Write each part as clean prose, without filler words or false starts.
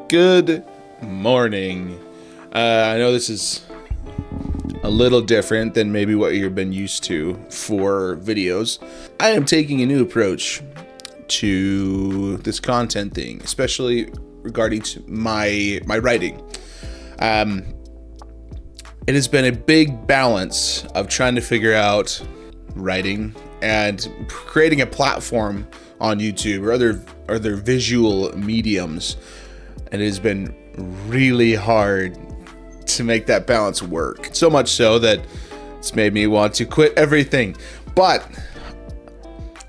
Good morning. I know this is a little different than maybe what you've been used to for videos. I am taking a new approach to this content thing, especially regarding to my writing. It has been a big balance of trying to figure out writing and creating a platform on YouTube or other visual mediums. And it has been really hard to make that balance work. So much so that it's made me want to quit everything. But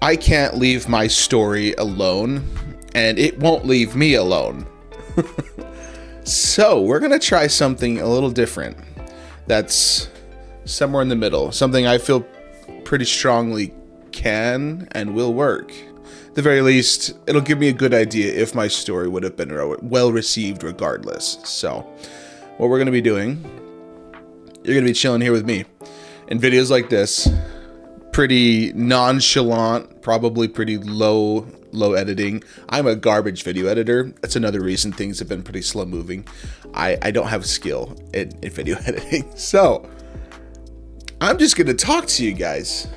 I can't leave my story alone, and it won't leave me alone. So we're going to try something a little different that's somewhere in the middle. Something I feel pretty strongly can and will work. At the very least, it'll give me a good idea if my story would have been well received regardless. So, what we're going to be doing, you're going to be chilling here with me in videos like this, pretty nonchalant, probably pretty low editing. I'm a garbage video editor. That's another reason things have been pretty slow moving. I don't have skill in video editing. So, I'm just going to talk to you guys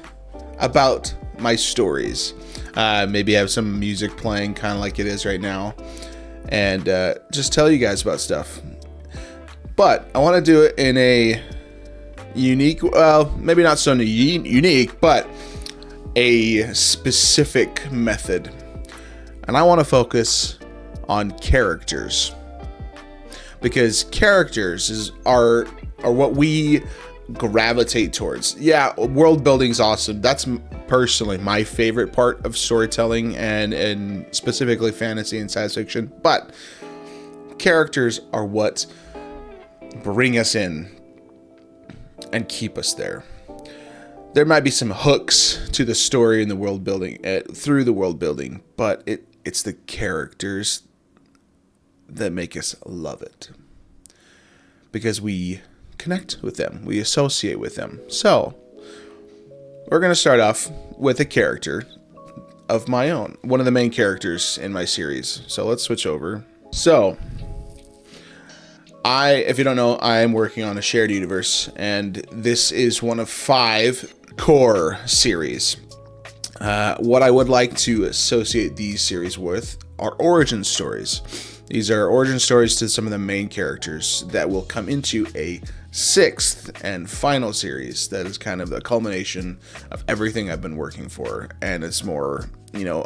about my stories. Maybe have some music playing kind of like it is right now, and just tell you guys about stuff. But I want to do it in a unique, well, maybe not so unique, but a specific method. And I want to focus on characters, because characters are what we gravitate towards. Yeah, world building's awesome. That's personally my favorite part of storytelling, and specifically fantasy and science fiction. But characters are what bring us in and keep us there. There might be some hooks to the story and the world building through the world building, but it's the characters that make us love it, because we connect with them, we associate with them. So we're going to start off with a character of my own, one of the main characters in my series. So let's switch over. So if you don't know, I am working on a shared universe, and this is one of 5 core series. What I would like to associate these series with are origin stories. These are origin stories to some of the main characters that will come into a 6th and final series that is kind of the culmination of everything I've been working for. And it's more,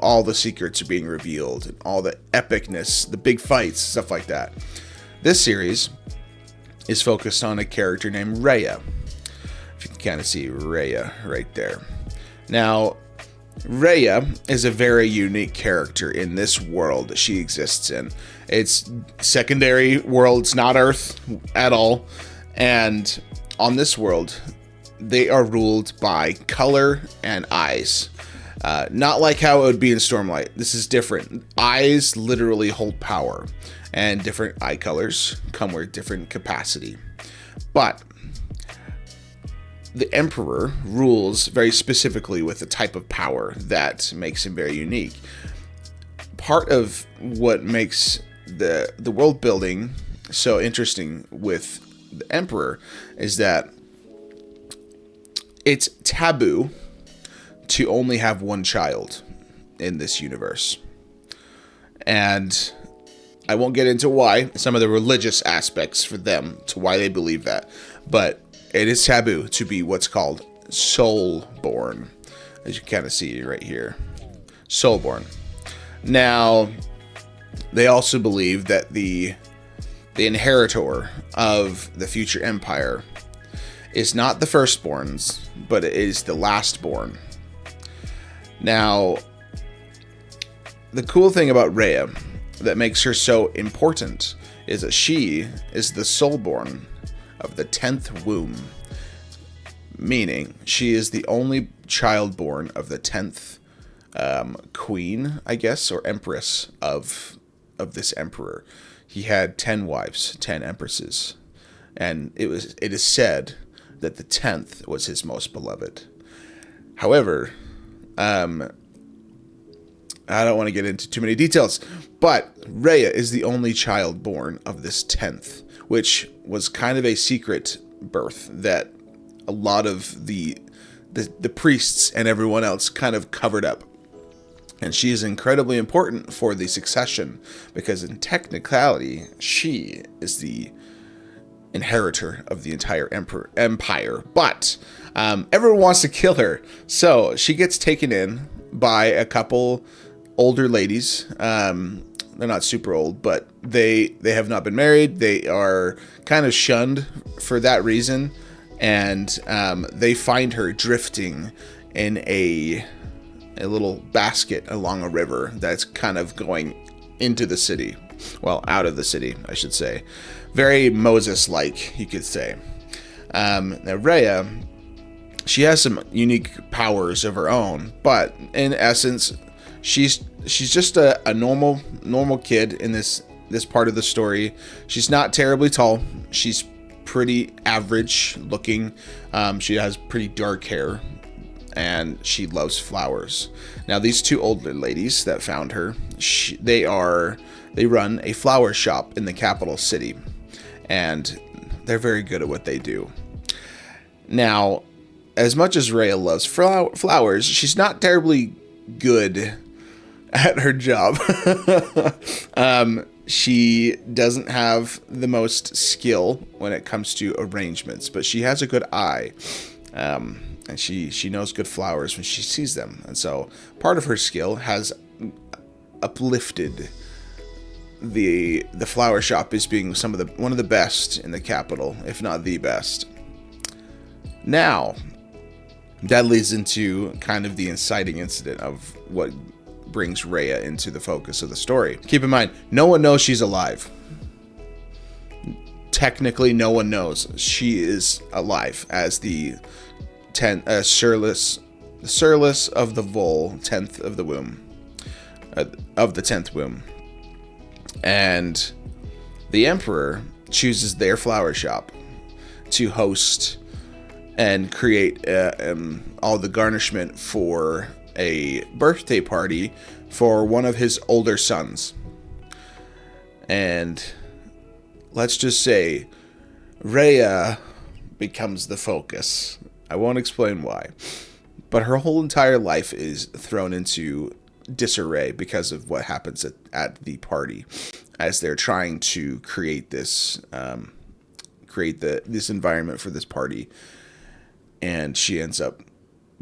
all the secrets are being revealed, and all the epicness, the big fights, stuff like that. This series is focused on a character named Rhea. If you can kind of see Rhea right there. Now, Rhea is a very unique character in this world that she exists in. It's secondary world, it's not Earth at all. And on this world, they are ruled by color and eyes. Not like how it would be in Stormlight. This is different. Eyes literally hold power, and different eye colors come with different capacity. But the Emperor rules very specifically with a type of power that makes him very unique. Part of what makes the world building so interesting with the Emperor is that it's taboo to only have one child in this universe. And I won't get into why, some of the religious aspects for them to why they believe that, but it is taboo to be what's called soul-born, as you kind of see right here. Soul-born. Now, they also believe that the inheritor of the future empire is not the firstborns, but it is the lastborn. Now, the cool thing about Rhea that makes her so important is that she is the soulborn of the 10th womb, meaning she is the only child born of the 10th queen, I guess, or empress of this emperor. He had 10 wives, 10 empresses, and it is said that the 10th was his most beloved. However, I don't want to get into too many details, but Rhea is the only child born of this 10th, which was kind of a secret birth that a lot of the priests and everyone else kind of covered up. And she is incredibly important for the succession because in technicality, she is the inheritor of the entire empire. But everyone wants to kill her. So she gets taken in by a couple older ladies. They're not super old, but they have not been married. They are kind of shunned for that reason. And they find her drifting in a little basket along a river that's kind of going into the city. Well, out of the city, I should say. Very Moses-like, you could say. Now, Rhea, she has some unique powers of her own, but in essence, she's just a normal kid in this part of the story. She's not terribly tall. She's pretty average looking. She has pretty dark hair. And she loves flowers. Now, these two older ladies that found her, they run a flower shop in the capital city, and they're very good at what they do. Now, as much as Rhea loves flowers, she's not terribly good at her job. She doesn't have the most skill when it comes to arrangements, but she has a good eye. And she knows good flowers when she sees them. And so part of her skill has uplifted the flower shop as being one of the best in the capital, if not the best. Now, that leads into kind of the inciting incident of what brings Rhea into the focus of the story. Keep in mind, no one knows she's alive. Technically, no one knows she is alive as the Surless of the Vole, 10th of the womb, of the 10th womb. And the Emperor chooses their flower shop to host and create all the garnishment for a birthday party for one of his older sons. And let's just say Rhea becomes the focus. I won't explain why, but her whole entire life is thrown into disarray because of what happens at the party as they're trying to create this environment for this party, and she ends up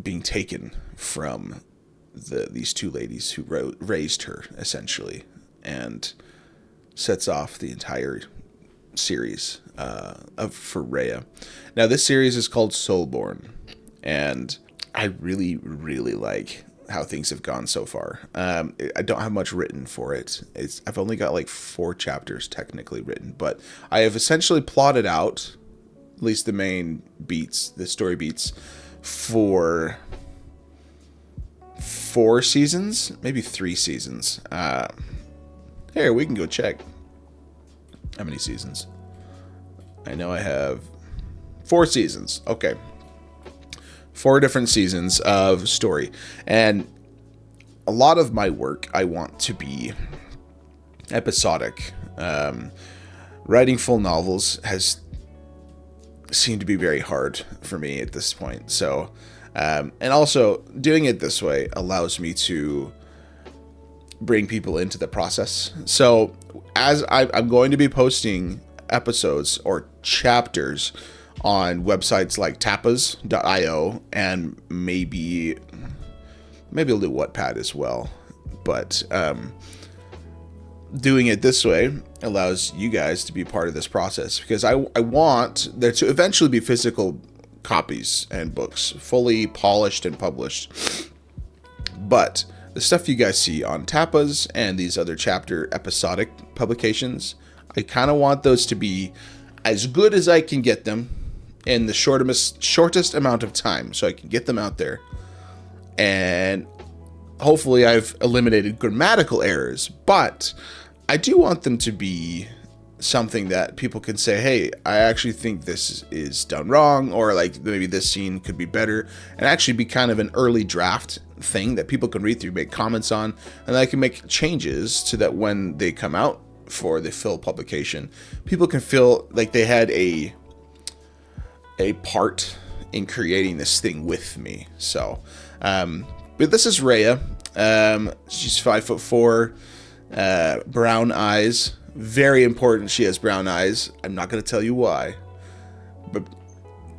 being taken from these two ladies who raised her essentially, and sets off the entire series for Rhea. Now, this series is called Soulborn, and I really, really like how things have gone so far. I don't have much written for it. I've only got like 4 chapters technically written, but I have essentially plotted out at least the main beats, the story beats, for 4 seasons, maybe 3 seasons. Here, we can go check how many seasons. I know I have 4 seasons. Okay. 4 different seasons of story. And a lot of my work, I want to be episodic. Writing full novels has seemed to be very hard for me at this point. So, and also doing it this way allows me to bring people into the process. So as I'm going to be posting episodes or chapters on websites like tapas.io, and maybe I'll do Wattpad as well. But doing it this way allows you guys to be part of this process, because I want there to eventually be physical copies and books, fully polished and published. But the stuff you guys see on Tapas and these other chapter episodic publications, I kind of want those to be as good as I can get them in the shortest amount of time, so I can get them out there. And hopefully I've eliminated grammatical errors, but I do want them to be something that people can say, hey, I actually think this is done wrong, or like maybe this scene could be better, and actually be kind of an early draft thing that people can read through, make comments on, and I can make changes to that when they come out for the full publication. People can feel like they had a part in creating this thing with me. So, but this is Rhea. She's 5'4", brown eyes. Very important, she has brown eyes. I'm not going to tell you why, but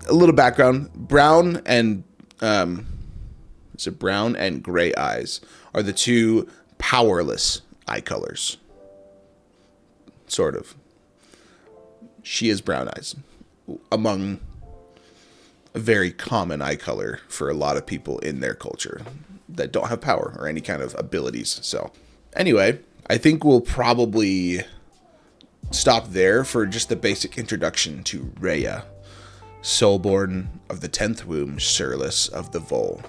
a little background. Brown and brown and gray eyes are the two powerless eye colors. Sort of. She has brown eyes, among a very common eye color for a lot of people in their culture that don't have power or any kind of abilities. So anyway, I think we'll probably stop there for just the basic introduction to Rhea, soulborn of the 10th womb, Sureless of the Vole.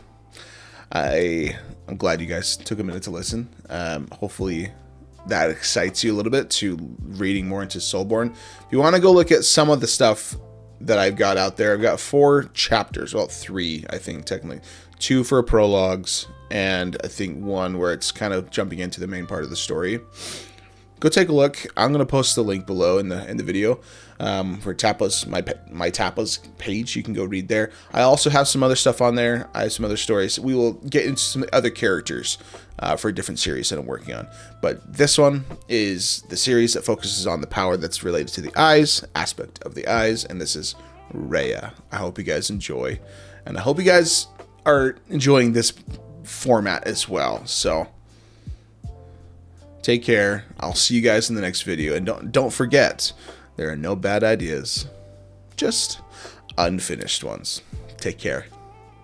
I'm glad you guys took a minute to listen. Hopefully that excites you a little bit to reading more into Soulborn. If you want to go look at some of the stuff that I've got out there, I've got 4 chapters, well 3 I think technically, 2 for prologues, and I think 1 where it's kind of jumping into the main part of the story. Go take a look. I'm gonna post the link below in the video for Tapa's my Tapa's page. You can go read there. I also have some other stuff on there. I have some other stories. We will get into some other characters for a different series that I'm working on. But this one is the series that focuses on the power that's related to the eyes, aspect of the eyes, and this is Rhea. I hope you guys enjoy, and I hope you guys are enjoying this format as well. So take care. I'll see you guys in the next video. And don't forget, there are no bad ideas, just unfinished ones. Take care.